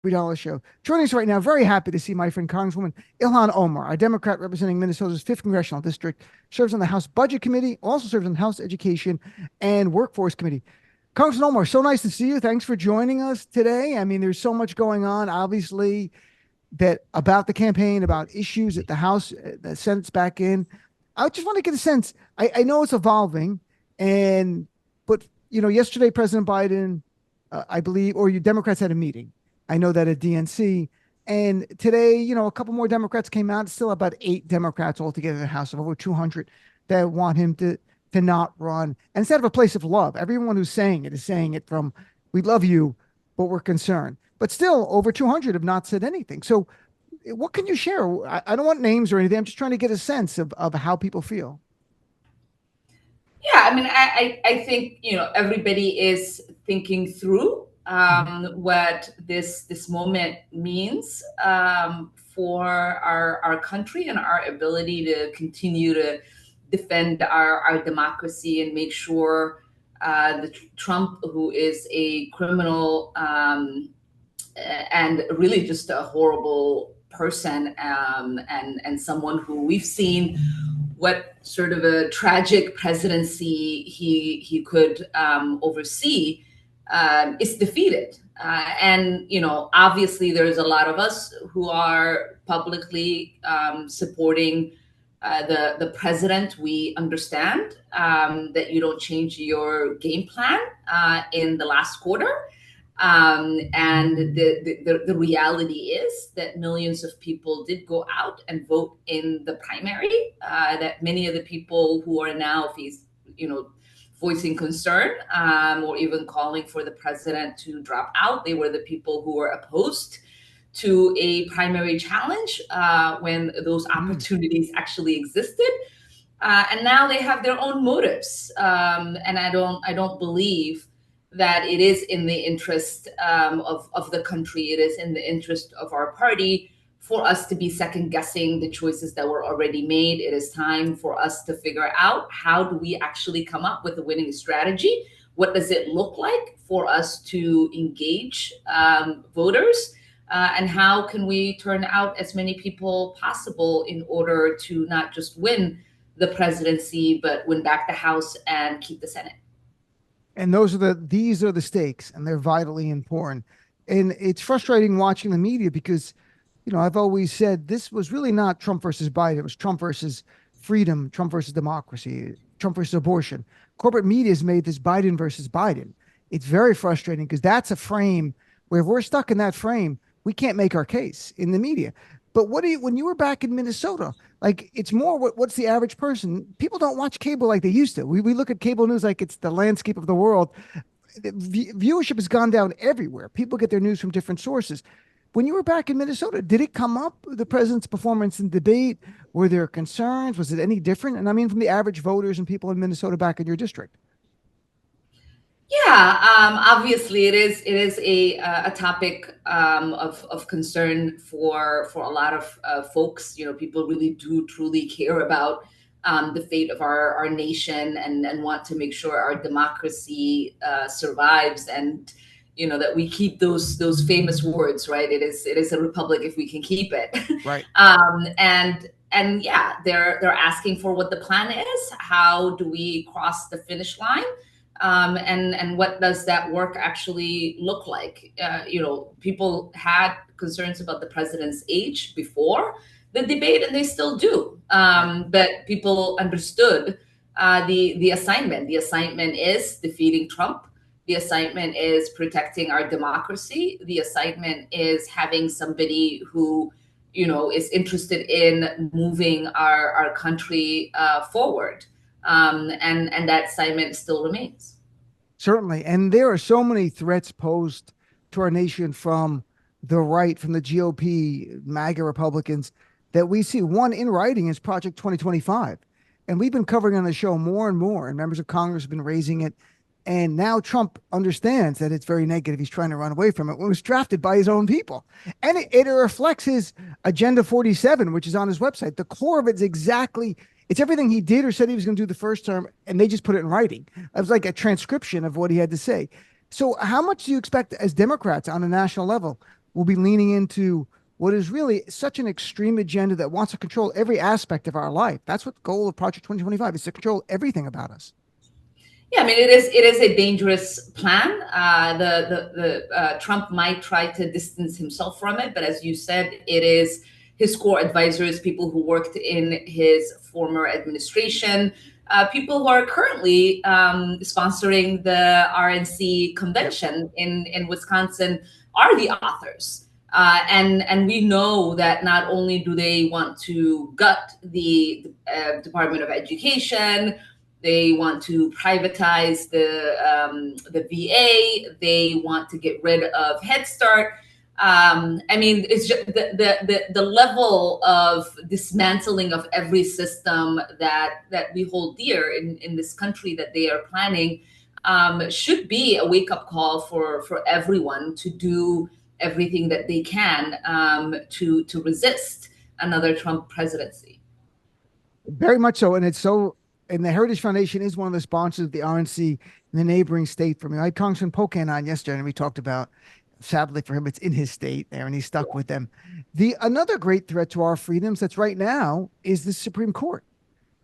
Obeidallah Show. Joining us right now, very happy to see my friend Congresswoman Ilhan Omar, a Democrat representing Minnesota's 5th Congressional District, serves on the House Budget Committee, also serves on the House Education and Workforce Committee. Congressman Omar, so nice to see you. Thanks for joining us today. I mean, there's so much going on, obviously, that about the campaign, about issues at the House, the Senate's back in. I just want to get a sense. I know it's evolving, but yesterday President Biden, I believe, or you Democrats had a meeting. I know that at DNC, and today, a couple more Democrats came out. It's still about 8 Democrats altogether in the House of over 200 that want him to not run. And instead of a place of love, everyone who's saying it is saying it from, we love you, but we're concerned. But still, over 200 have not said anything. So what can you share? I don't want names or anything. I'm just trying to get a sense of how people feel. Yeah, I mean, I think, everybody is thinking through what this moment means for our country and our ability to continue to defend our democracy and make sure the Trump, who is a criminal and really just a horrible person, and someone who we've seen what sort of a tragic presidency he could oversee, is defeated. And obviously there's a lot of us who are publicly supporting the president. We understand that you don't change your game plan in the last quarter. And the reality is that millions of people did go out and vote in the primary, that many of the people who are now voicing concern or even calling for the president to drop out, they were the people who were opposed to a primary challenge when those opportunities actually existed. And now they have their own motives. And I don't believe that it is in the interest of the country. It is in the interest of our party for us to be second guessing the choices that were already made. It is time for us to figure out, how do we actually come up with a winning strategy? What does it look like for us to engage voters? And how can we turn out as many people possible in order to not just win the presidency, but win back the House and keep the Senate? And these are the stakes, and they're vitally important. And it's frustrating watching the media because, I've always said this was really not Trump versus Biden. It was Trump versus freedom, Trump versus democracy, Trump versus abortion. Corporate media has made this Biden versus Biden. It's very frustrating because that's a frame where if we're stuck in that frame, we can't make our case in the media. But when you were back in Minnesota, like, it's more what's the average person? People don't watch cable like they used to. We look at cable news like it's the landscape of the world. Viewership has gone down everywhere. People get their news from different sources. When you were back in Minnesota, did it come up, the president's performance in debate? Were there concerns? Was it any different? And I mean, from the average voters and people in Minnesota back in your district. Yeah, obviously it is a topic of concern for a lot of folks. People really do truly care about the fate of our nation and want to make sure our democracy survives, and that we keep those famous words, right? It is a republic if we can keep it. Right. And yeah, they're asking for what the plan is. How do we cross the finish line? And what does that work actually look like? People had concerns about the president's age before the debate, and they still do. But people understood the assignment. The assignment is defeating Trump. The assignment is protecting our democracy. The assignment is having somebody who, is interested in moving our country forward. And that assignment still remains. Certainly. And there are so many threats posed to our nation from the right, from the GOP, MAGA Republicans, that we see. One in writing is Project 2025. And we've been covering on the show more and more, and members of Congress have been raising it. And now Trump understands that it's very negative. He's trying to run away from it. It was drafted by his own people. And it reflects his Agenda 47, which is on his website. The core of it is it's everything he did or said he was going to do the first term, and they just put it in writing. It was like a transcription of what he had to say. So how much do you expect as Democrats on a national level will be leaning into what is really such an extreme agenda that wants to control every aspect of our life. That's what the goal of Project 2025 is, to control everything about us. Yeah, I mean, it is a dangerous plan. Trump might try to distance himself from it, but as you said, it is his core advisors, people who worked in his former administration, people who are currently sponsoring the RNC convention in Wisconsin are the authors. And we know that not only do they want to gut the Department of Education, they want to privatize the VA. They want to get rid of Head Start. I mean, it's just the level of dismantling of every system that we hold dear in this country that they are planning should be a wake up call for everyone to do everything that they can to resist another Trump presidency. Very much so. And it's so, and the Heritage Foundation is one of the sponsors of the RNC in the neighboring state for me. I had Congressman Pocan on yesterday, and we talked about, sadly for him, it's in his state there, and he's stuck with them. Another great threat to our freedoms that's right now is the Supreme Court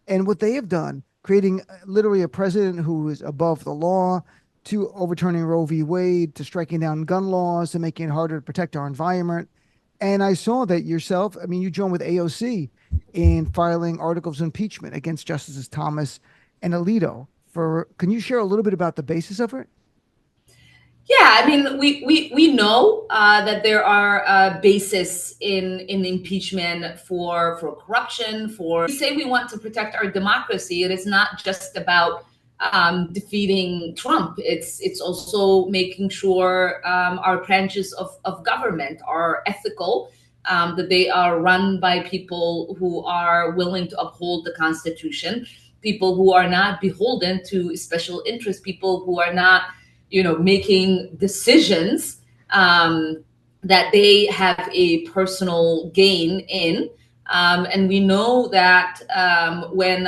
and what they have done, creating literally a president who is above the law, to overturning Roe v. Wade, to striking down gun laws, to making it harder to protect our environment. And I saw that yourself, I mean, you joined with AOC in filing articles of impeachment against Justices Thomas and Alito. Can you share a little bit about the basis of it? Yeah, I mean, we know that there are bases in impeachment for corruption. We say we want to protect our democracy. It is not just about defeating Trump. It's also making sure our branches of government are ethical, that they are run by people who are willing to uphold the Constitution, people who are not beholden to special interests, people who are not, making decisions that they have a personal gain in. And we know that when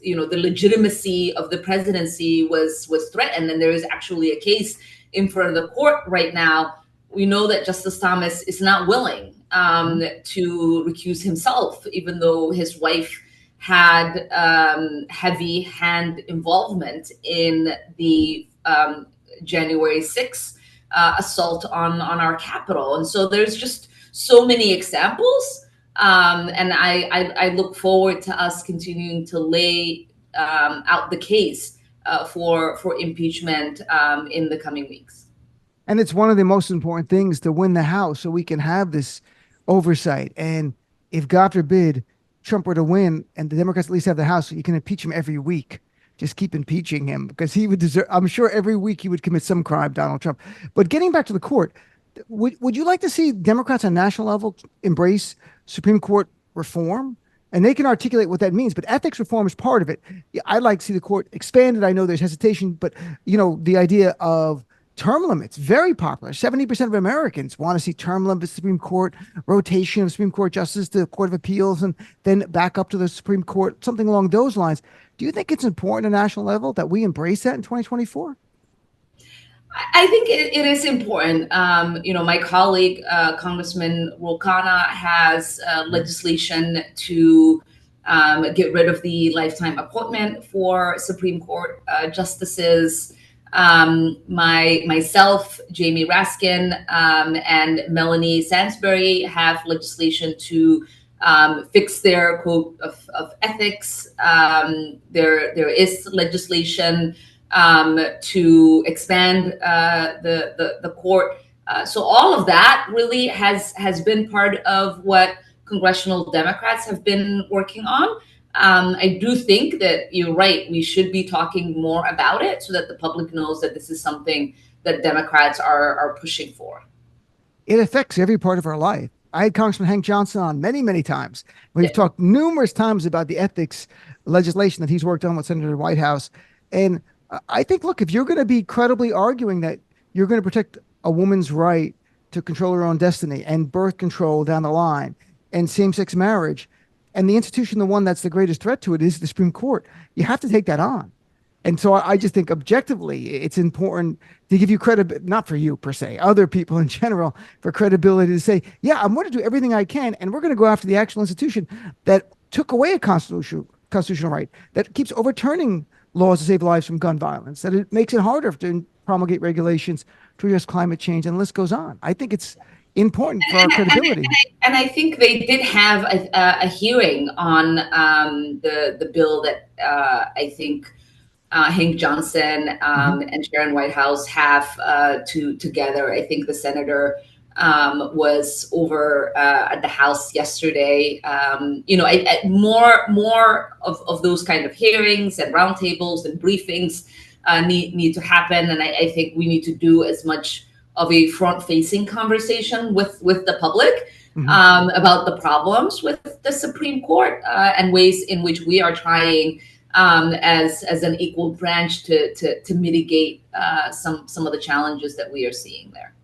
the legitimacy of the presidency was threatened, and there is actually a case in front of the court right now, we know that Justice Thomas is not willing to recuse himself, even though his wife had heavy hand involvement in the January 6th assault on our Capitol. And so there's just so many examples. And I look forward to us continuing to lay out the case for impeachment in the coming weeks. And it's one of the most important things to win the House so we can have this oversight. And if, God forbid, Trump were to win and the Democrats at least have the House, you can impeach him every week. Just keep impeaching him, because he would deserve, I'm sure every week he would commit some crime, Donald Trump. But getting back to the court, would you like to see Democrats on national level embrace Supreme Court reform? And they can articulate what that means, but ethics reform is part of it. I'd like to see the court expanded. I know there's hesitation, but the idea of term limits, very popular. 70% of Americans want to see term limits, Supreme Court, rotation of Supreme Court justice to the Court of Appeals, and then back up to the Supreme Court, something along those lines. Do you think it's important at a national level that we embrace that in 2024? I think it is important. My colleague, Congressman Ro Khanna, has legislation to get rid of the lifetime appointment for Supreme Court justices. Myself, Jamie Raskin, and Melanie Sansbury have legislation to fix their code of ethics. There is legislation to expand the court. So all of that really has been part of what congressional Democrats have been working on. I do think that you're right. We should be talking more about it so that the public knows that this is something that Democrats are pushing for. It affects every part of our life. I had Congressman Hank Johnson on many, many times. We've talked numerous times about the ethics legislation that he's worked on with Senator Whitehouse. And I think, look, if you're going to be credibly arguing that you're going to protect a woman's right to control her own destiny and birth control down the line and same-sex marriage, and the institution, the one that's the greatest threat to it, is the Supreme Court, you have to take that on. And so I just think objectively, it's important to give you credit, not for you per se, other people in general, for credibility to say, yeah, I'm going to do everything I can, and we're going to go after the actual institution that took away a constitutional right, that keeps overturning laws to save lives from gun violence, that it makes it harder to promulgate regulations to address climate change, and the list goes on. I think it's important for our credibility. And I think they did have a hearing on the bill that I think Hank Johnson and Sharon Whitehouse have together. I think the senator was over at the House yesterday. More of those kind of hearings and roundtables and briefings need to happen, and I think we need to do as much of a front-facing conversation with the public about the problems with the Supreme Court and ways in which we are trying as an equal branch to mitigate some of the challenges that we are seeing there.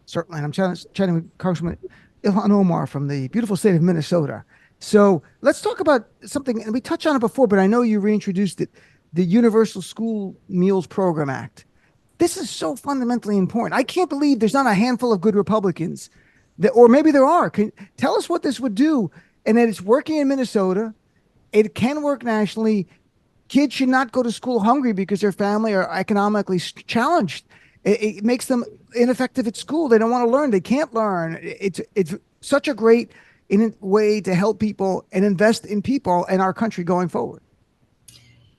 Certainly. And I'm chatting with Congressman Ilhan Omar from the beautiful state of Minnesota. So let's talk about something, and we touched on it before, but I know you reintroduced it, the Universal School Meals Program Act. This is so fundamentally important. I can't believe there's not a handful of good Republicans that, or maybe there are. Tell us what this would do, and that it's working in Minnesota. It can work nationally. Kids should not go to school hungry because their family are economically challenged. It makes them ineffective at school. They don't want to learn. They can't learn. It's such a great way to help people and invest in people and our country going forward.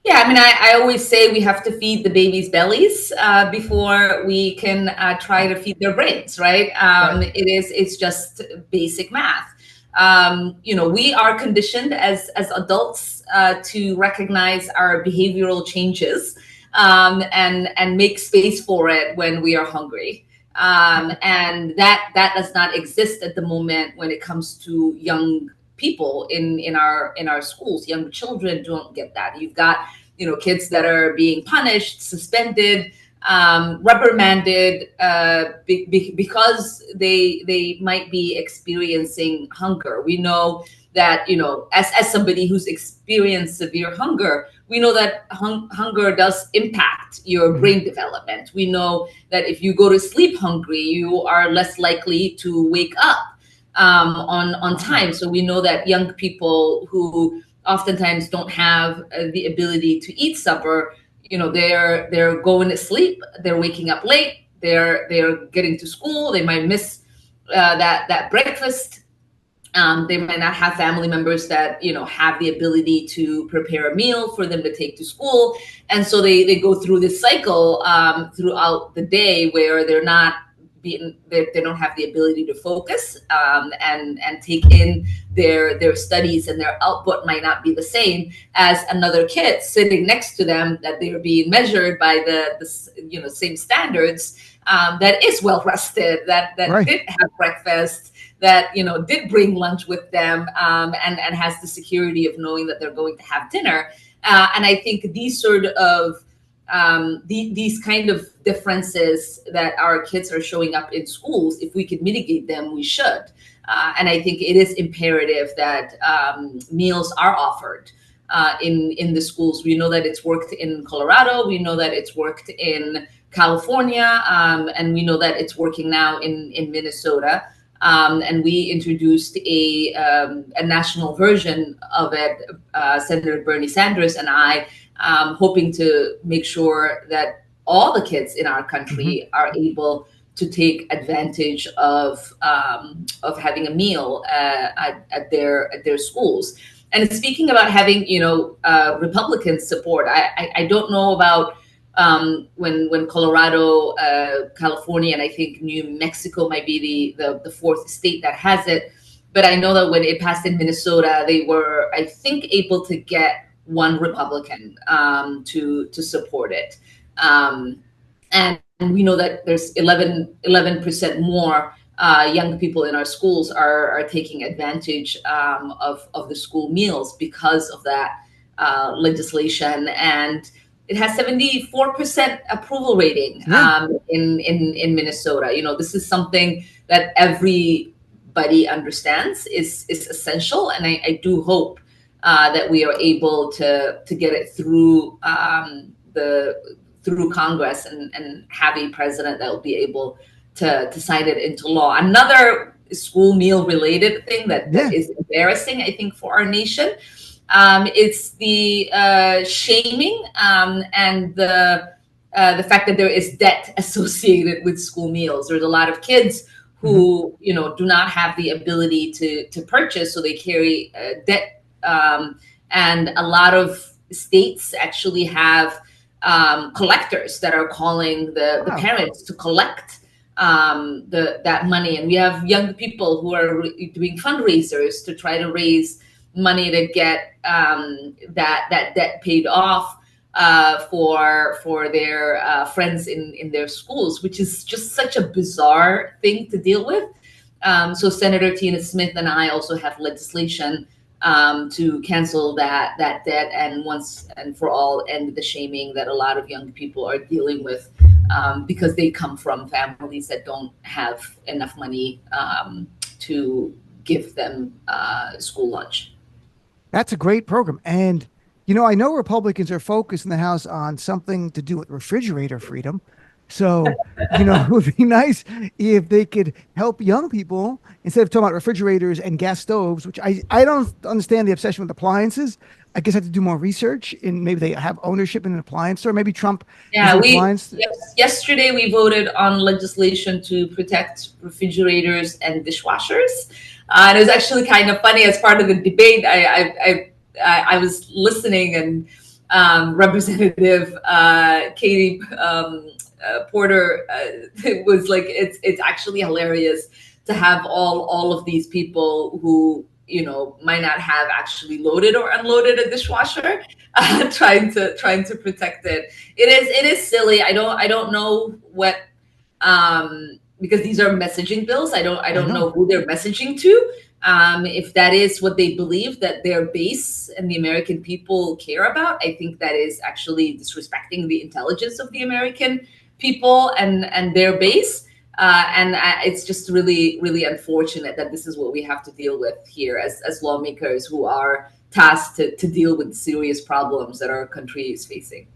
Yeah, I mean, I always say we have to feed the babies' bellies before we can try to feed their brains, right? Right. It's just basic math. We are conditioned as adults to recognize our behavioral changes and make space for it when we are hungry. And that does not exist at the moment when it comes to young people in our schools. Young children don't get that. You've got kids that are being punished, suspended, reprimanded because they might be experiencing hunger. We know that as somebody who's experienced severe hunger, we know that hunger does impact your brain development. We know that if you go to sleep hungry, you are less likely to wake up on time. So we know that young people who oftentimes don't have the ability to eat supper, they're going to sleep, they're waking up late, they're getting to school, they might miss that breakfast. They might not have family members that have the ability to prepare a meal for them to take to school, and so they go through this cycle throughout the day where they don't have the ability to focus and take in their studies, and their output might not be the same as another kid sitting next to them that they are being measured by the same standards, that is well rested, that right. Did have breakfast, that did bring lunch with them, and has the security of knowing that they're going to have dinner. And I think these sort of these kind of differences that our kids are showing up in schools, if we could mitigate them, we should. And I think it is imperative that meals are offered in the schools. We know that it's worked in Colorado. We know that it's worked in California, and we know that it's working now in Minnesota. And we introduced a national version of it, Senator Bernie Sanders and I, hoping to make sure that all the kids in our country are able to take advantage of having a meal at their schools. And speaking about having Republican support, I don't know about when Colorado, California, and I think New Mexico might be the fourth state that has it. But I know that when it passed in Minnesota, they were, I think, able to get one Republican to support it. And we know that there's 11% more young people in our schools are taking advantage of the school meals because of that legislation. And it has 74% approval rating in Minnesota. This is something that everybody understands is essential. And I do hope that we are able to get it through the through Congress and have a president that will be able to sign it into law. Another school meal related thing that is embarrassing, I think, for our nation. It's the shaming and the fact that there is debt associated with school meals. There's a lot of kids who do not have the ability to purchase, so they carry debt. And a lot of states actually have collectors that are calling the parents to collect that money. And we have young people who are doing fundraisers to try to raise money to get that debt paid off for their friends in their schools, which is just such a bizarre thing to deal with. So Senator Tina Smith and I also have legislation to cancel that debt and once and for all end the shaming that a lot of young people are dealing with because they come from families that don't have enough money to give them school lunch. That's a great program. And, I know Republicans are focused in the House on something to do with refrigerator freedom. So, it would be nice if they could help young people instead of talking about refrigerators and gas stoves, which I don't understand the obsession with appliances. I guess I have to do more research and maybe they have ownership in an appliance store. Maybe Trump. Yesterday we voted on legislation to protect refrigerators and dishwashers. And it was actually kind of funny as part of the debate. I was listening and Representative Katie Porter was like, it's actually hilarious to have all of these people who might not have actually loaded or unloaded a dishwasher trying to protect it. It is silly. I don't know what because these are messaging bills. I don't know who they're messaging to. If that is what they believe that their base and the American people care about, I think that is actually disrespecting the intelligence of the American people and their base. And it's just really, really unfortunate that this is what we have to deal with here as lawmakers who are tasked to deal with serious problems that our country is facing.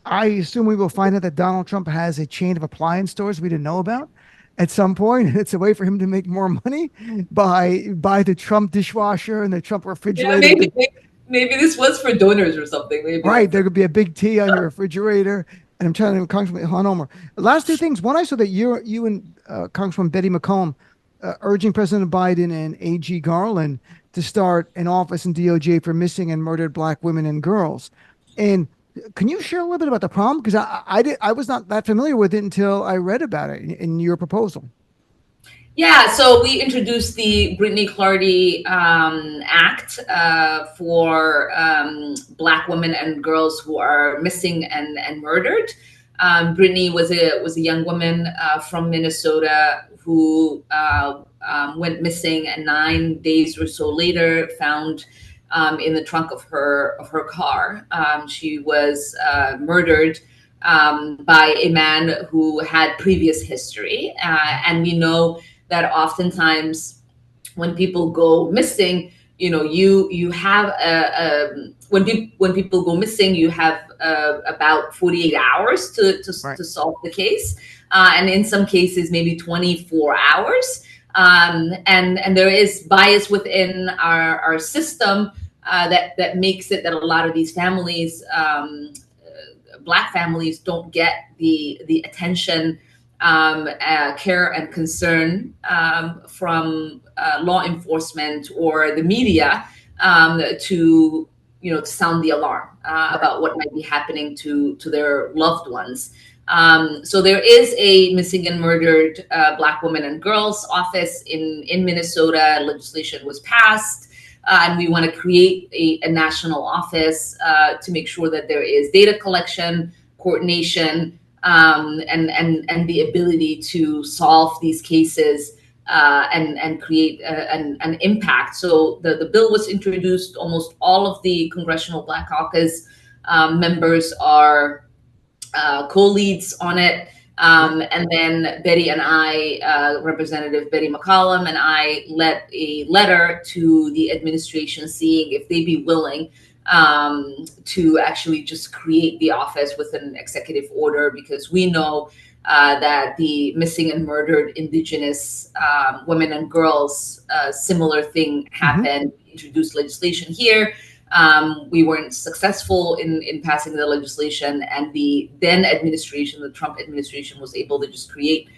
I assume we will find out that Donald Trump has a chain of appliance stores we didn't know about at some point. It's a way for him to make more money by the Trump dishwasher and the Trump refrigerator. Yeah, maybe this was for donors or something. Maybe. Right. There could be a big T on your refrigerator. And I'm trying to Congressman Ilhan Omar. Last two things. One, I saw that you and Congresswoman Betty McCollum urging President Biden and AG Garland to start an office in DOJ for missing and murdered Black women and girls. And can you share a little bit about the problem? Because I was not that familiar with it until I read about it in your proposal. Yeah, so we introduced the Brittany Clardy Act for Black women and girls who are missing and murdered. Brittany was a young woman from Minnesota who went missing, and 9 days or so later found in the trunk of her car. She was murdered by a man who had previous history, and we know that oftentimes when people go missing, you have when people go missing, you have about 48 hours to solve the case, and in some cases maybe 24 hours. And there is bias within our system that makes it that a lot of these families, Black families, don't get the attention, care and concern from law enforcement or the media to sound the alarm about what might be happening to their loved ones. So there is a missing and murdered Black women and girls office in Minnesota. Legislation was passed, and we want to create a national office to make sure that there is data collection, coordination, and the ability to solve these cases and create an impact. So the bill was introduced. Almost all of the Congressional Black Caucus members are co-leads on it. And then Betty and I, Representative Betty McCollum and I, led a letter to the administration seeing if they'd be willing to actually just create the office with an executive order, because we know that the missing and murdered Indigenous women and girls, similar thing happened. We introduced legislation here. We weren't successful in passing the legislation, and the then administration, the Trump administration, was able to just create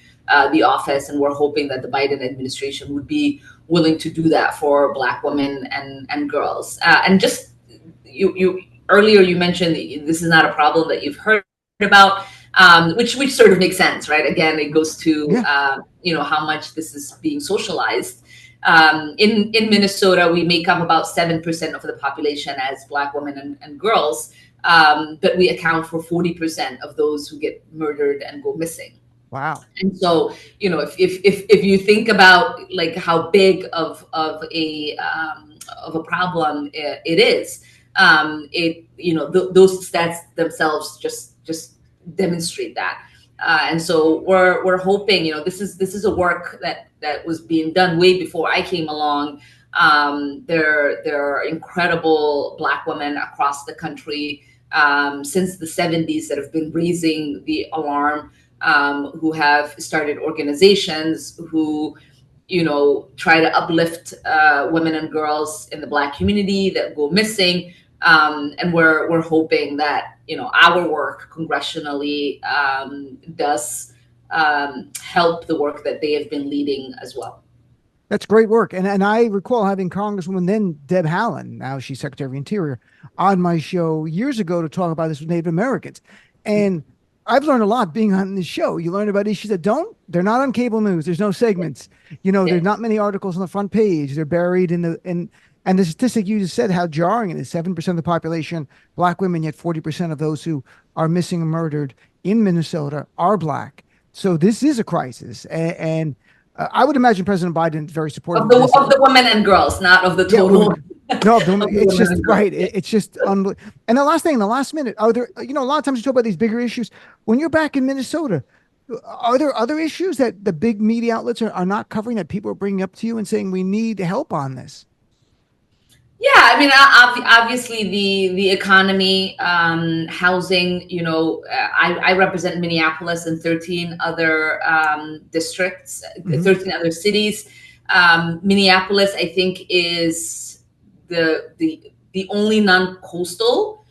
the office, and we're hoping that the Biden administration would be willing to do that for Black women and girls. And just you earlier you mentioned that this is not a problem that you've heard about, which sort of makes sense, right? Again, it goes to how much this is being socialized. In Minnesota, we make up about 7% of the population as Black women and girls, but we account for 40% of those who get murdered and go missing. Wow. And so, if you think about like how big of a problem it is, those stats themselves just demonstrate that. And so we're hoping, this is a work that was being done way before I came along. There are incredible Black women across the country since the 70s that have been raising the alarm, who have started organizations who try to uplift women and girls in the Black community that go missing. And we're hoping that our work congressionally does help the work that they have been leading as well. That's great work. And I recall having Congresswoman then Deb Haaland, now she's Secretary of the Interior, on my show years ago to talk about this with Native Americans. And I've learned a lot being on this show. You learn about issues that they're not on cable news. There's no segments. There's not many articles on the front page. They're buried in and the statistic you just said, how jarring it is, 7% of the population, Black women, yet 40% of those who are missing and murdered in Minnesota are Black. So this is a crisis. And I would imagine President Biden is very supportive of the women and girls, not of the total. No, it's just right. It's just unbelievable. And the last thing, in the last minute, are there, a lot of times you talk about these bigger issues. When you're back in Minnesota, are there other issues that the big media outlets are not covering that people are bringing up to you and saying we need help on this? Yeah, I mean, obviously the economy, housing. I represent Minneapolis and 13 other districts, 13 other cities. Minneapolis, I think, is the only non-coastal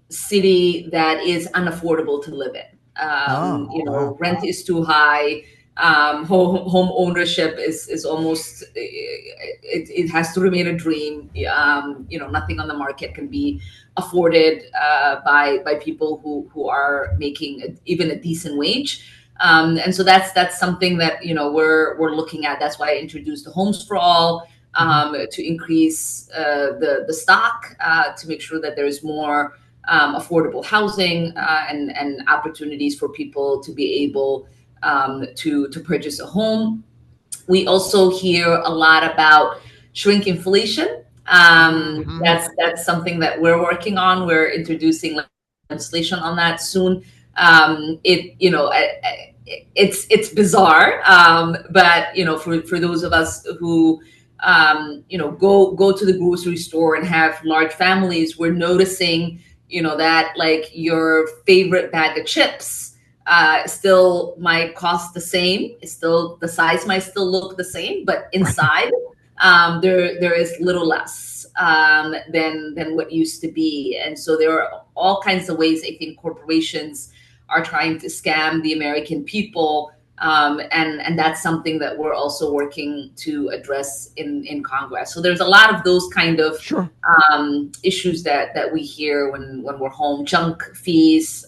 city that is unaffordable to live in. Rent is too high. Home ownership is almost it has to remain a dream. Nothing on the market can be afforded by people who are making even a decent wage. And so that's something that we're looking at. That's why I introduced the Homes for All, to increase the stock, to make sure that there's more affordable housing and opportunities for people to be able to purchase a home. We also hear a lot about shrink inflation. That's something that we're working on. We're introducing legislation on that soon. It's bizarre, but for those of us who go to the grocery store and have large families, we're noticing that like your favorite bag of chips still might cost the same. The size might still look the same, but inside there is little less than what used to be. And so there are all kinds of ways I think corporations are trying to scam the American people. And that's something that we're also working to address in Congress. So there's a lot of those kind of issues that we hear when we're home. Junk fees,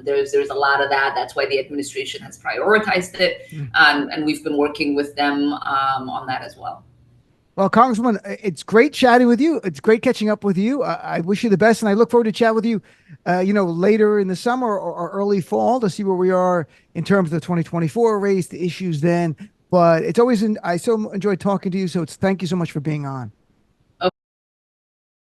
there's a lot of that. That's why the administration has prioritized it, and we've been working with them on that as well. Well, Congresswoman, it's great chatting with you. It's great catching up with you. I wish you the best, and I look forward to chat with you, later in the summer or early fall to see where we are in terms of the 2024 race, the issues then. But it's always I so enjoyed talking to you. So thank you so much for being on.